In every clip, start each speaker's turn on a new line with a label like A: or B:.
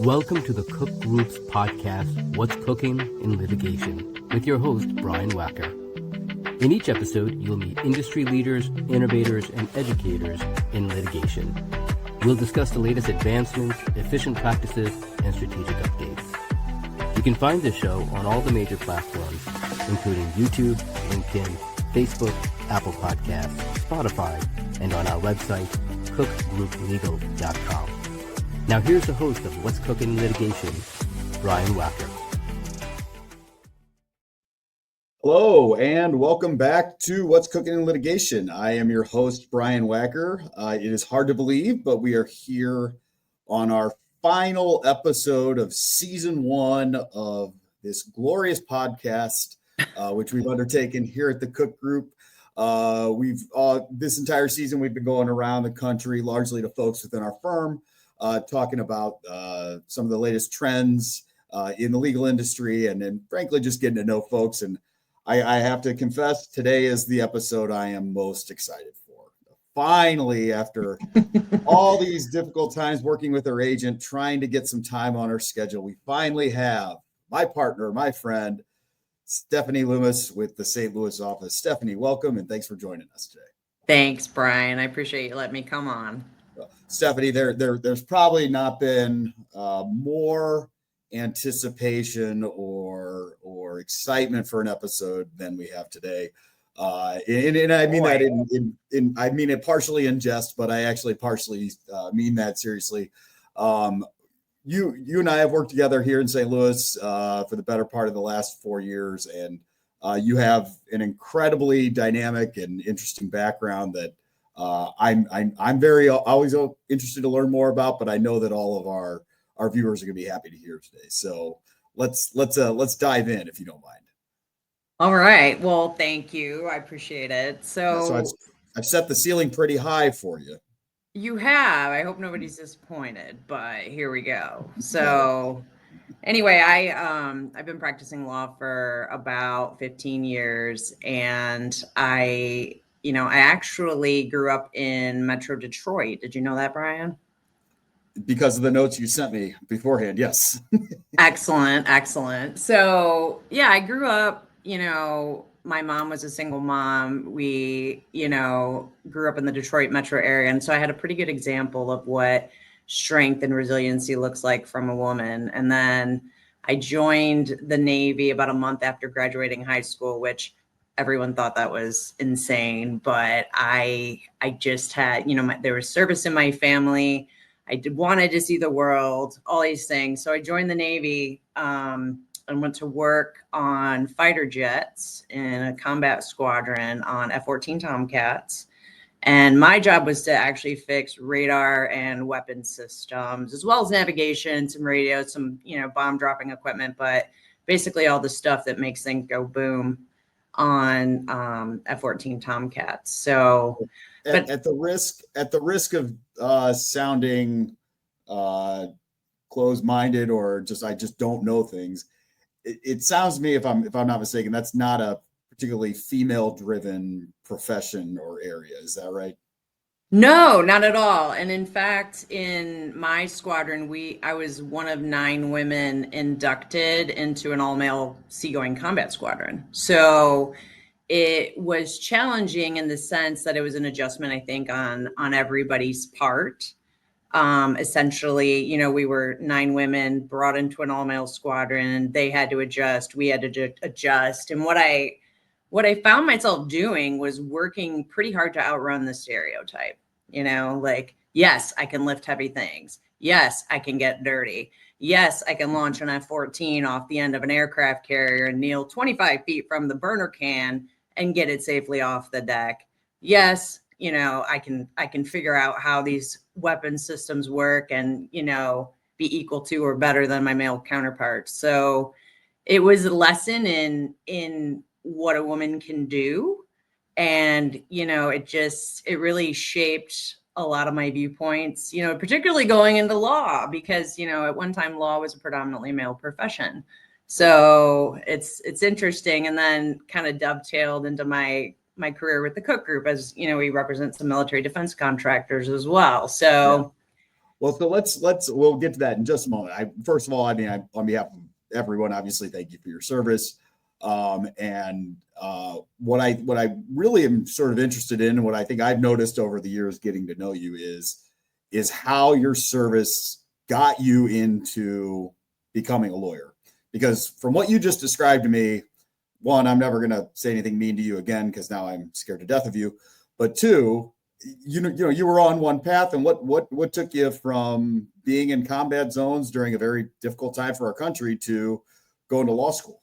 A: Welcome to the Cook Group's podcast, What's Cooking in Litigation, with your host, Brian Wacker. In each episode, you'll meet industry leaders, innovators, and educators in litigation. We'll discuss the latest advancements, efficient practices, and strategic updates. You can find this show on all the major platforms, including YouTube, LinkedIn, Facebook, Apple Podcasts, Spotify, and on our website, cookgrouplegal.com. Now here's the host of What's Cooking in Litigation, Brian Wacker.
B: Hello, and welcome back to What's Cooking in Litigation. I am your host, Brian Wacker. It is hard to believe, but we are here on our final episode of season 1 of this glorious podcast, which we've undertaken here at the Cook Group. This entire season, we've been going around the country, largely to folks within our firm, talking about some of the latest trends in the legal industry, and then frankly, just getting to know folks. And I have to confess, today is the episode I am most excited for. Finally, after all these difficult times working with our agent, trying to get some time on our schedule, we finally have my partner, my friend, Stephanie Lummus with the St. Louis office. Stephanie, welcome, and thanks for joining us today.
C: Thanks, Brian. I appreciate you letting me come on.
B: Stephanie, there's probably not been more anticipation or excitement for an episode than we have today. And I mean that I mean it partially in jest, but I actually partially mean that seriously. You and I have worked together here in St. Louis for the better part of the last 4 years, and you have an incredibly dynamic and interesting background that I'm very always interested to learn more about, but I know that all of our viewers are going to be happy to hear today. So let's dive in, if you don't mind.
C: All right. Well, thank you. I appreciate it. So
B: I've set the ceiling pretty high for you.
C: You have. I hope nobody's disappointed, but here we go. So anyway, I've been practicing law for about 15 years, and I actually grew up in Metro Detroit. Did you know that, Brian?
B: Because of the notes you sent me beforehand, yes.
C: Excellent. So yeah, I grew up, my mom was a single mom. We, grew up in the Detroit metro area. And so I had a pretty good example of what strength and resiliency looks like from a woman. And then I joined the Navy about a month after graduating high school, which everyone thought that was insane. But I just had, there was service in my family. I wanted to see the world, all these things. So I joined the Navy and went to work on fighter jets in a combat squadron on F-14 Tomcats. And my job was to actually fix radar and weapon systems, as well as navigation, some radio, some, bomb dropping equipment, but basically all the stuff that makes things go boom on F-14 Tomcats. So
B: at the risk of sounding closed-minded or I just don't know things, it sounds to me, if I'm not mistaken, that's not a particularly female-driven profession or area. Is that right?
C: No, not at all. And in fact, in my squadron, I was one of 9 women inducted into an all-male seagoing combat squadron. So it was challenging in the sense that it was an adjustment, I think, on everybody's part. Essentially, we were 9 women brought into an all-male squadron. They had to adjust. We had to adjust. And what I found myself doing was working pretty hard to outrun the stereotype. Yes, I can lift heavy things. Yes, I can get dirty. Yes, I can launch an F-14 off the end of an aircraft carrier and kneel 25 feet from the burner can and get it safely off the deck. Yes, I can figure out how these weapon systems work and, be equal to or better than my male counterparts. So it was a lesson in what a woman can do. And, it really shaped a lot of my viewpoints, particularly going into law, because, at one time law was a predominantly male profession. So it's interesting. And then kind of dovetailed into my career with the Cook Group, as we represent some military defense contractors as well. So
B: Well, so we'll get to that in just a moment. First of all, on behalf of everyone, obviously, thank you for your service. And what I really am sort of interested in, and what I think I've noticed over the years getting to know you is how your service got you into becoming a lawyer. Because from what you just described to me, one, I'm never going to say anything mean to you again, because now I'm scared to death of you. But two, you were on one path, and what took you from being in combat zones during a very difficult time for our country to going to law school?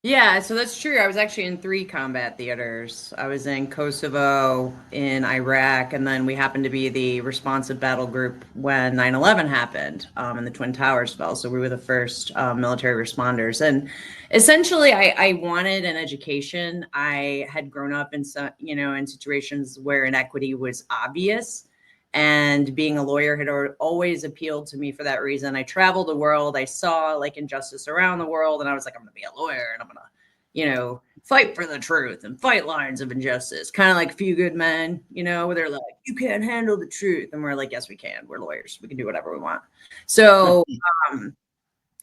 C: Yeah, so that's true. I was actually in 3 combat theaters. I was in Kosovo, in Iraq, and then we happened to be the responsive battle group when 9/11 happened, and the Twin Towers fell. So we were the first military responders. And essentially, I wanted an education. I had grown up in in situations where inequity was obvious. And being a lawyer had always appealed to me for that reason. I traveled the world. I saw like injustice around the world. And I was like, I'm going to be a lawyer and I'm going to, fight for the truth and fight lines of injustice. Kind of like Few Good Men, where they're like, you can't handle the truth. And we're like, yes, we can. We're lawyers. We can do whatever we want. So,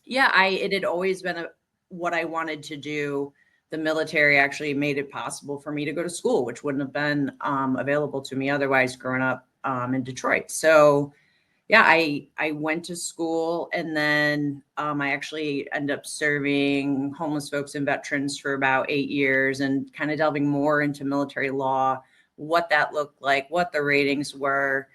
C: it had always been what I wanted to do. The military actually made it possible for me to go to school, which wouldn't have been available to me otherwise growing up in Detroit. So I went to school, and then I actually ended up serving homeless folks and veterans for about 8 years, and kind of delving more into military law, what that looked like, what the ratings were,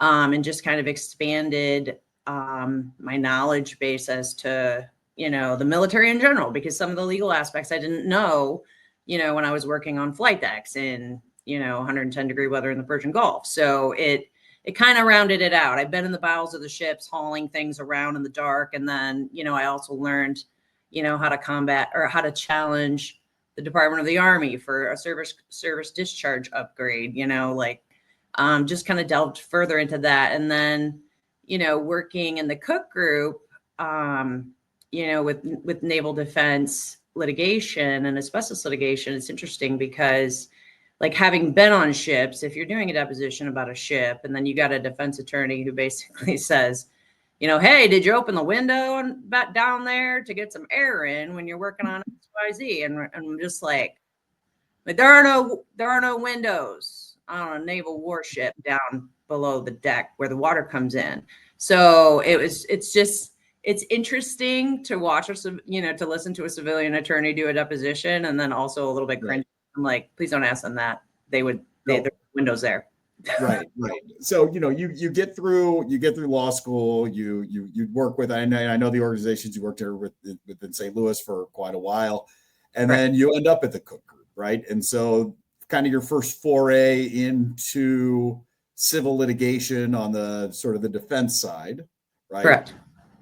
C: and just kind of expanded my knowledge base as to, the military in general, because some of the legal aspects I didn't know, when I was working on flight decks in, 110-degree weather in the Persian Gulf. So it kind of rounded it out. I've been in the bowels of the ships, hauling things around in the dark. And then, I also learned, how to combat or how to challenge the Department of the Army for a service discharge upgrade, just kind of delved further into that. And then, working in the Cook group, with naval defense litigation and asbestos litigation, it's interesting because, like, having been on ships, if you're doing a deposition about a ship and then you got a defense attorney who basically says, hey, did you open the window down there to get some air in when you're working on XYZ? And I'm just like there are no windows on a naval warship down below the deck where the water comes in. So it's interesting to watch to listen to a civilian attorney do a deposition, and then also a little bit cringy. I'm like, please don't ask them that. There are windows there.
B: Right. So, you get through law school, you work with, I know the organizations you worked here within St. Louis for quite a while, and then you end up at the Cook Group, right? And so kind of your first foray into civil litigation on the sort of the defense side, right?
C: Correct.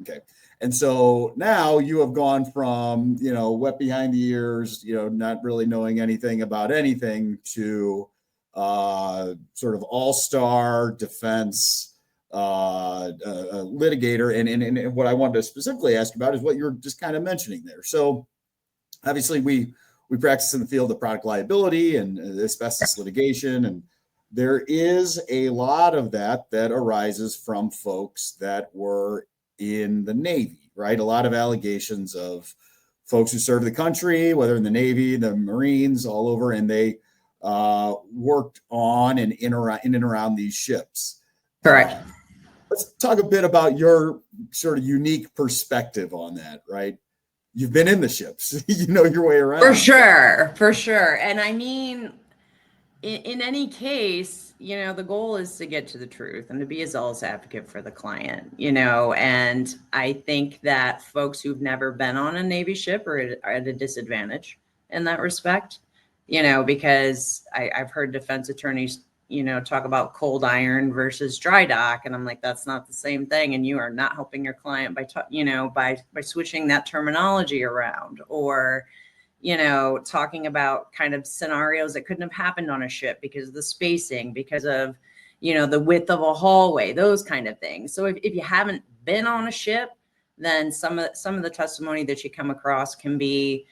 B: Okay. And so now you have gone from, wet behind the ears, not really knowing anything about anything, to sort of all-star defense litigator. And what I wanted to specifically ask about is what you're just kind of mentioning there. So obviously we practice in the field of product liability and asbestos litigation, and there is a lot of that arises from folks that were in the Navy, right? A lot of allegations of folks who served the country, whether in the Navy, the Marines, all over, and they worked on and in and around these ships.
C: Correct.
B: Let's talk a bit about your sort of unique perspective on that, right? You've been in the ships, you know your way around.
C: For sure. And I mean, in any case, the goal is to get to the truth and to be a zealous advocate for the client, and I think that folks who've never been on a Navy ship are at a disadvantage in that respect, because I've heard defense attorneys, talk about cold iron versus dry dock. And I'm like, that's not the same thing. And you are not helping your client by switching that terminology around, or talking about kind of scenarios that couldn't have happened on a ship because of the spacing, because of, the width of a hallway, those kind of things. So if you haven't been on a ship, then some of the testimony that you come across can be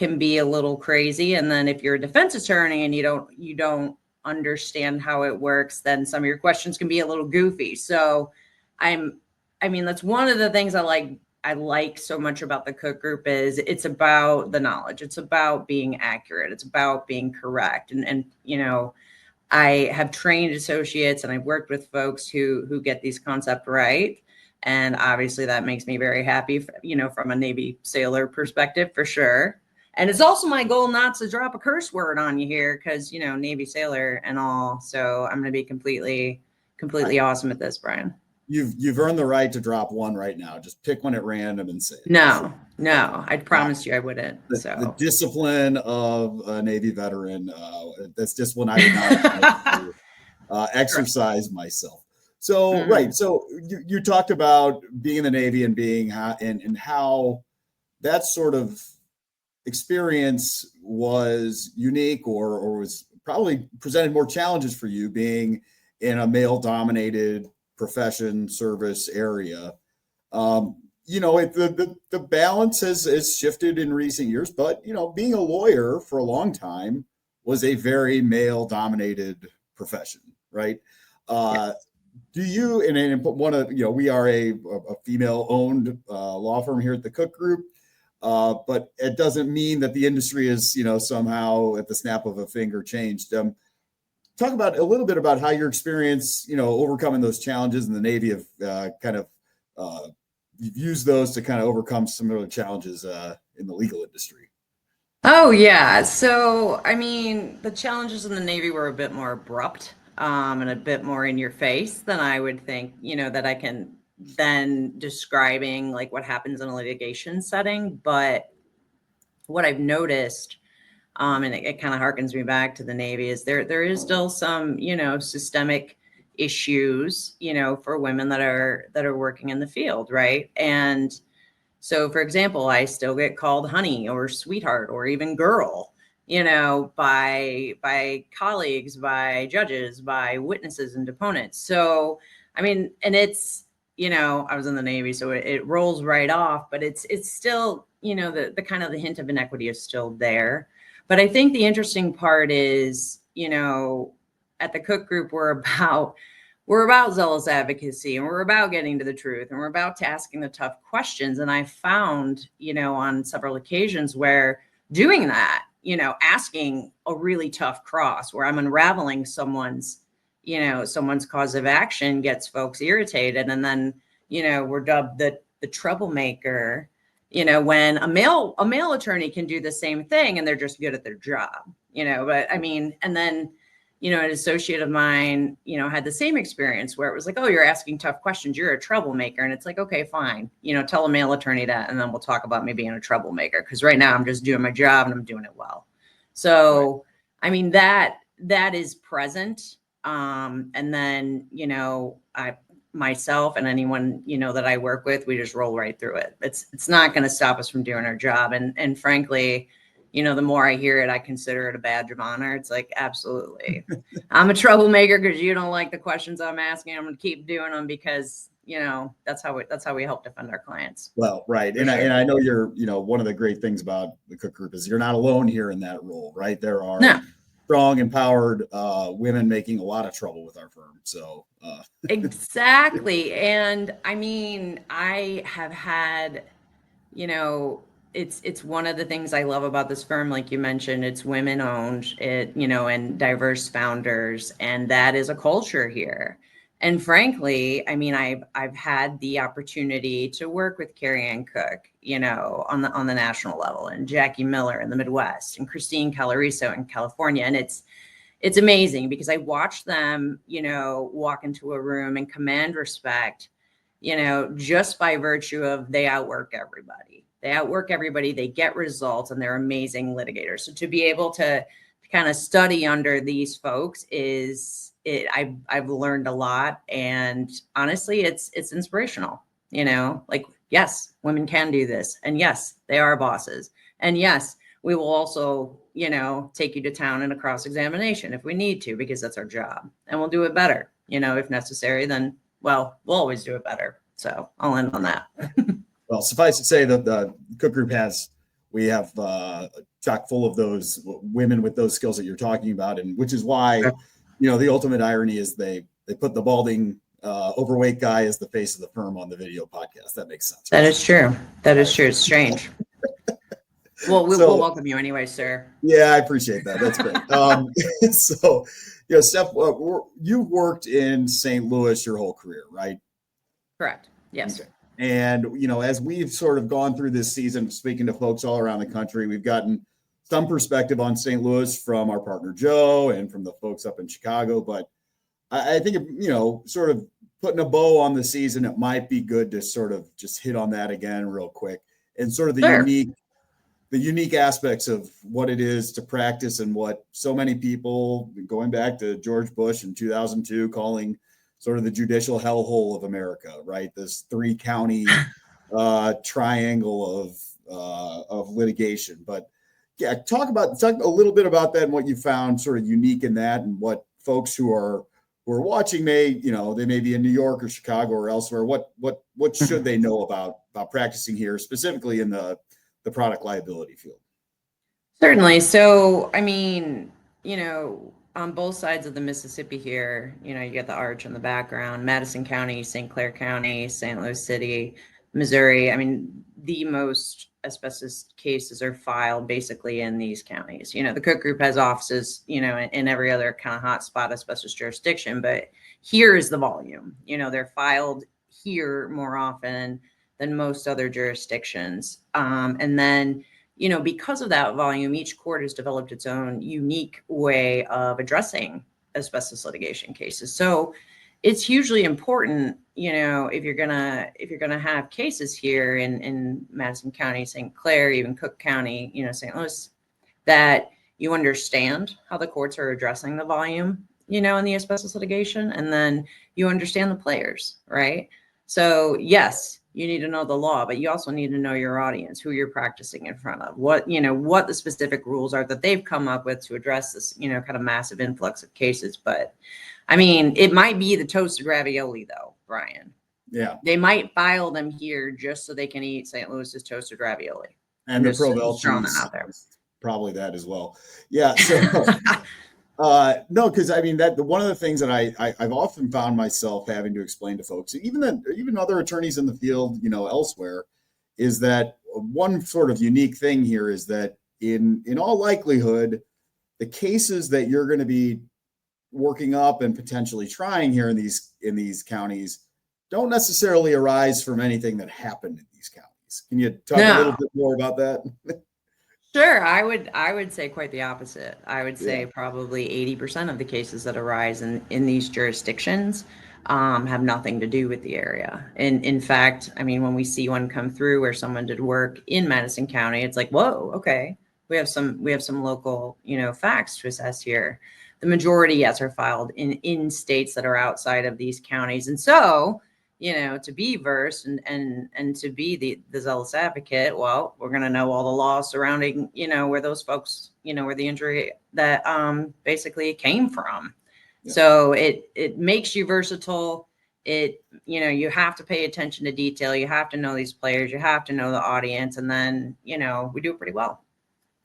C: a little crazy. And then if you're a defense attorney and you don't understand how it works, then some of your questions can be a little goofy. So that's one of the things I like so much about the Cook Group is it's about the knowledge. It's about being accurate. It's about being correct. And I have trained associates and I've worked with folks who get these concepts right. And obviously that makes me very happy, from a Navy sailor perspective, for sure. And it's also my goal not to drop a curse word on you here because, Navy sailor and all. So I'm going to be completely awesome at this, Brian.
B: You've earned the right to drop one right now. Just pick one at random and say it.
C: No, I promised you I wouldn't.
B: The discipline of a Navy veteran, that's discipline I would not exercise myself. So, right. So you talked about being in the Navy and being and how that sort of experience was unique or was probably presented more challenges for you being in a male dominated profession service area. The balance has shifted in recent years, but being a lawyer for a long time was a very male dominated profession, right?
C: Yes.
B: Do you, and one of, we are a female owned law firm here at the Cook Group, but it doesn't mean that the industry is, somehow at the snap of a finger changed. Talk about a little bit about how your experience, overcoming those challenges in the Navy have you've used those to kind of overcome some of the challenges in the legal industry.
C: Oh, yeah. So, the challenges in the Navy were a bit more abrupt and a bit more in your face than I would think, that I can then describing like what happens in a litigation setting. But what I've noticed, and it kind of harkens me back to the Navy, is there is still some, systemic issues, for women that are working in the field, right? And so, for example, I still get called honey or sweetheart or even girl, by colleagues, by judges, by witnesses and deponents. So, and it's, I was in the Navy, so it rolls right off, but it's still, the kind of the hint of inequity is still there. But I think the interesting part is, at the Cook Group, we're about zealous advocacy, and we're about getting to the truth, and we're about asking the tough questions. And I found, on several occasions where doing that, asking a really tough cross where I'm unraveling someone's cause of action gets folks irritated. And then, we're dubbed the troublemaker, when a male attorney can do the same thing and they're just good at their job, but and then, an associate of mine, had the same experience where it was like, oh, you're asking tough questions, you're a troublemaker. And it's like, okay, fine. Tell a male attorney that, and then we'll talk about me being a troublemaker. Because right now I'm just doing my job and I'm doing it well. So, right. That is present. And then, myself and anyone, that I work with, we just roll right through it. It's not going to stop us from doing our job. And frankly, the more I hear it, I consider it a badge of honor. It's like, absolutely. I'm a troublemaker because you don't like the questions I'm asking. I'm going to keep doing them because, that's how we help defend our clients.
B: Well, right. And I know you're, one of the great things about the Cook Group is you're not alone here in that role, right? There are strong, empowered women making a lot of trouble with our firm. So
C: exactly. And I have had, it's one of the things I love about this firm. Like you mentioned, it's women owned, and diverse founders. And that is a culture here. And frankly, I've had the opportunity to work with Carrie Ann Cook, on the national level, and Jackie Miller in the Midwest, and Christine Calariso in California. And it's amazing because I watch them, walk into a room and command respect, just by virtue of they outwork everybody. They get results, and they're amazing litigators. So to be able to kind of study under these folks I've learned a lot, and honestly, it's inspirational. Like, yes, women can do this, and yes, they are bosses, and yes, we will also, take you to town in a cross-examination if we need to, because that's our job, and we'll do it better. If necessary, then we'll always do it better. So I'll end on that.
B: Well, suffice to say that the Cook Group we have chock full of those women with those skills that you're talking about, and which is why the ultimate irony is they put the balding overweight guy as the face of the firm on the video podcast. That makes sense.
C: That is true. That is true. It's strange. Well, we'll welcome you anyway, sir.
B: Yeah, I appreciate that. That's great. So, Steph, you've worked in St. Louis your whole career, right?
C: Correct. Yes.
B: Okay. And, as we've sort of gone through this season, speaking to folks all around the country, we've gotten some perspective on St. Louis from our partner, Joe, and from the folks up in Chicago. But I think, sort of putting a bow on the season, it might be good to sort of just hit on that again real quick and sort of the unique aspects of what it is to practice and what so many people, going back to George Bush in 2002, calling sort of the judicial hellhole of America, right? This 3-county triangle of litigation. But yeah, talk a little bit about that and what you found sort of unique in that, and what folks who are watching they may be in New York or Chicago or elsewhere. What should they know about practicing here, specifically in the product liability field?
C: Certainly. So, I mean, on both sides of the Mississippi here, you get the arch in the background, Madison County, St. Clair County, St. Louis City, Missouri. I mean, the most asbestos cases are filed basically in these counties. The Cook Group has offices, in every other kind of hotspot asbestos jurisdiction, but here is the volume. They're filed here more often than most other jurisdictions. And then, because of that volume, each court has developed its own unique way of addressing asbestos litigation cases. So it's hugely important, if you're gonna have cases here in Madison County, St. Clair, even Cook County, St. Louis, that you understand how the courts are addressing the volume, in the asbestos litigation, and then you understand the players, right? So yes, you need to know the law, but you also need to know your audience, who you're practicing in front of, what the specific rules are that they've come up with to address this, kind of massive influx of cases. But I mean, it might be the toasted ravioli though, Brian.
B: Yeah.
C: They might file them here just so they can eat St. Louis's toasted ravioli.
B: And the Provel cheese, out there. Probably that as well. Yeah. So no, because I mean that one of the things that I've often found myself having to explain to folks, even other attorneys in the field, elsewhere, is that one sort of unique thing here is that in all likelihood, the cases that you're going to be working up and potentially trying here in these counties don't necessarily arise from anything that happened in these counties. Can you talk a little bit more about that?
C: Sure. I would say quite the opposite. I would say probably 80% of the cases that arise in these jurisdictions have nothing to do with the area. And in fact, I mean, when we see one come through where someone did work in Madison County, it's like, whoa, okay, we have some local, facts to assess here. The majority, yes, are filed in states that are outside of these counties. And so, to be versed and to be the zealous advocate, well, we're going to know all the law surrounding, where those folks, where the injury that basically came from. Yeah. So it makes you versatile. You have to pay attention to detail. You have to know these players. You have to know the audience. And then, we do it pretty well.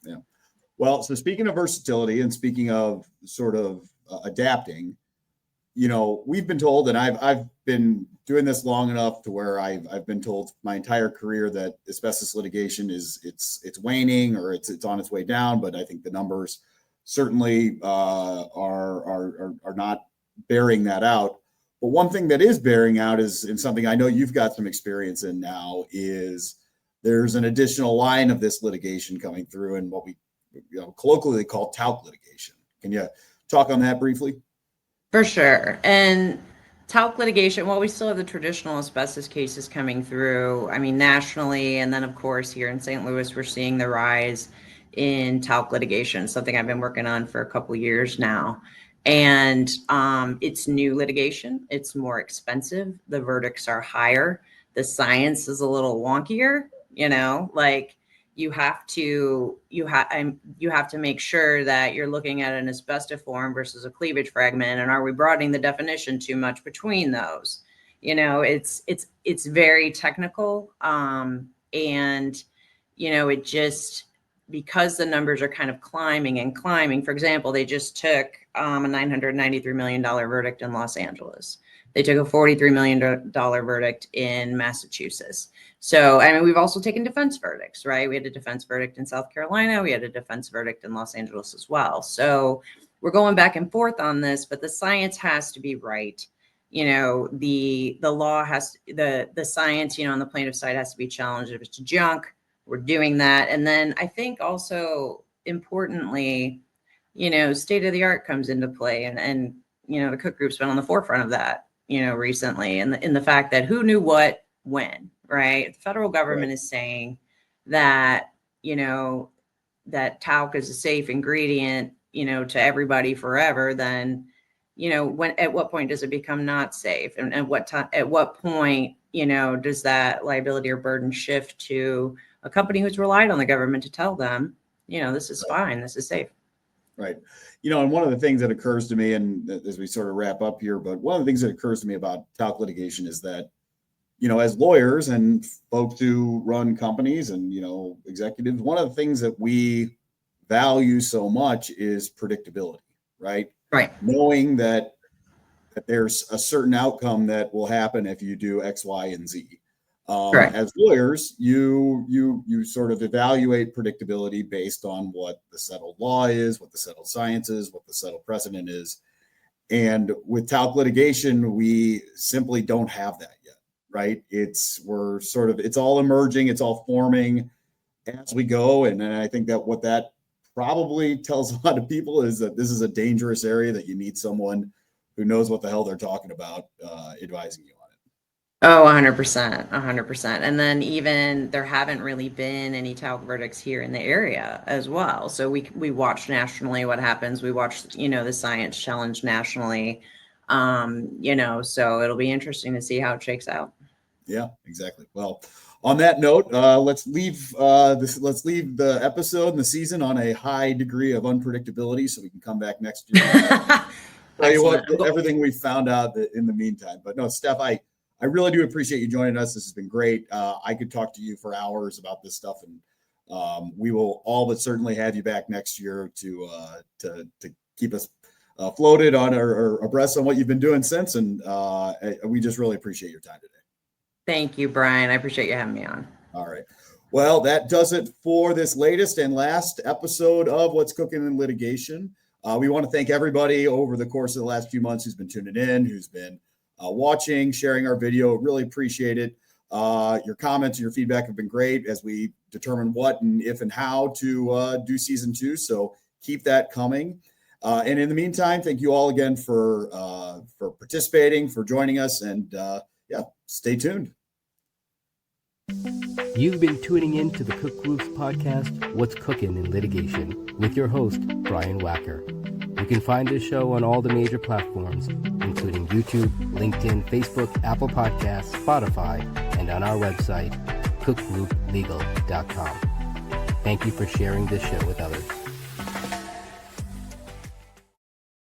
B: Yeah. Well, so speaking of versatility and speaking of sort of adapting, we've been told, and I've been doing this long enough to where I've been told my entire career that asbestos litigation it's waning or it's on its way down. But I think the numbers certainly are not bearing that out. But one thing that is bearing out is, in something I know you've got some experience in now, is there's an additional line of this litigation coming through, and what we colloquially call talc litigation. Can you talk on that briefly?
C: For sure. And talc litigation, well, we still have the traditional asbestos cases coming through, I mean, nationally. And then, of course, here in St. Louis, we're seeing the rise in talc litigation, something I've been working on for a couple of years now. And it's new litigation. It's more expensive. The verdicts are higher. The science is a little wonkier, like you have to make sure that you're looking at an asbestiform versus a cleavage fragment, and are we broadening the definition too much between those? It's very technical, and it just, because the numbers are kind of climbing. For example, they just took a $993 million verdict in Los Angeles. They took a $43 million verdict in Massachusetts. So, I mean, we've also taken defense verdicts, right? We had a defense verdict in South Carolina. We had a defense verdict in Los Angeles as well. So we're going back and forth on this, but the science has to be right. You know, the law has, the science, you know, on the plaintiff side has to be challenged. If it's junk, we're doing that. And then I think also importantly, you know, state of the art comes into play, and you know, the Cook Group's been on the forefront of that, you know, recently, and in the fact that who knew what when, right? The federal government is saying that, you know, that talc is a safe ingredient, you know, to everybody forever. Then, you know, when, at what point does it become not safe, and at what time, at what point, you know, does that liability or burden shift to a company who's relied on the government to tell them, you know, this is fine, this is safe.
B: Right. You know, and one of the things that occurs to me, and as we sort of wrap up here, but one of the things that occurs to me about talc litigation is that, you know, as lawyers and folks who run companies and, you know, executives, one of the things that we value so much is predictability, right?
C: Right.
B: Knowing that there's a certain outcome that will happen if you do X, Y, and Z. As lawyers, you sort of evaluate predictability based on what the settled law is, what the settled science is, what the settled precedent is. And with talc litigation, we simply don't have that yet, right? It's all emerging, it's all forming as we go. And I think that what that probably tells a lot of people is that this is a dangerous area that you need someone who knows what the hell they're talking about advising you on it.
C: Oh, 100%, 100%. And then even there haven't really been any talc verdicts here in the area as well. So we watch nationally what happens. We watch, you know, the science challenge nationally, you know, so it'll be interesting to see how it shakes out. Yeah,
B: exactly. Well, on that note, let's leave the episode and the season on a high degree of unpredictability so we can come back next year. Tell you what, everything we found out in the meantime. But no, Steph, I really do appreciate you joining us. This has been great. I could talk to you for hours about this stuff, and we will all but certainly have you back next year to keep us floated on or abreast on what you've been doing since. And we just really appreciate your time today.
C: Thank you, Brian. I appreciate you having me on.
B: All right. Well, that does it for this latest and last episode of What's Cooking in Litigation. We want to thank everybody over the course of the last few months who's been tuning in, who's been watching, sharing our video. Really appreciate it. Your comments and your feedback have been great as we determine what and if and how to do season 2. So keep that coming. And in the meantime, thank you all again for participating, for joining us, and stay tuned.
A: You've been tuning in to the Cook Group's podcast, What's Cookin' in Litigation, with your host, Brian Wacker. You can find this show on all the major platforms, including YouTube, LinkedIn, Facebook, Apple Podcasts, Spotify, and on our website, cookgrouplegal.com. Thank you for sharing this show with others.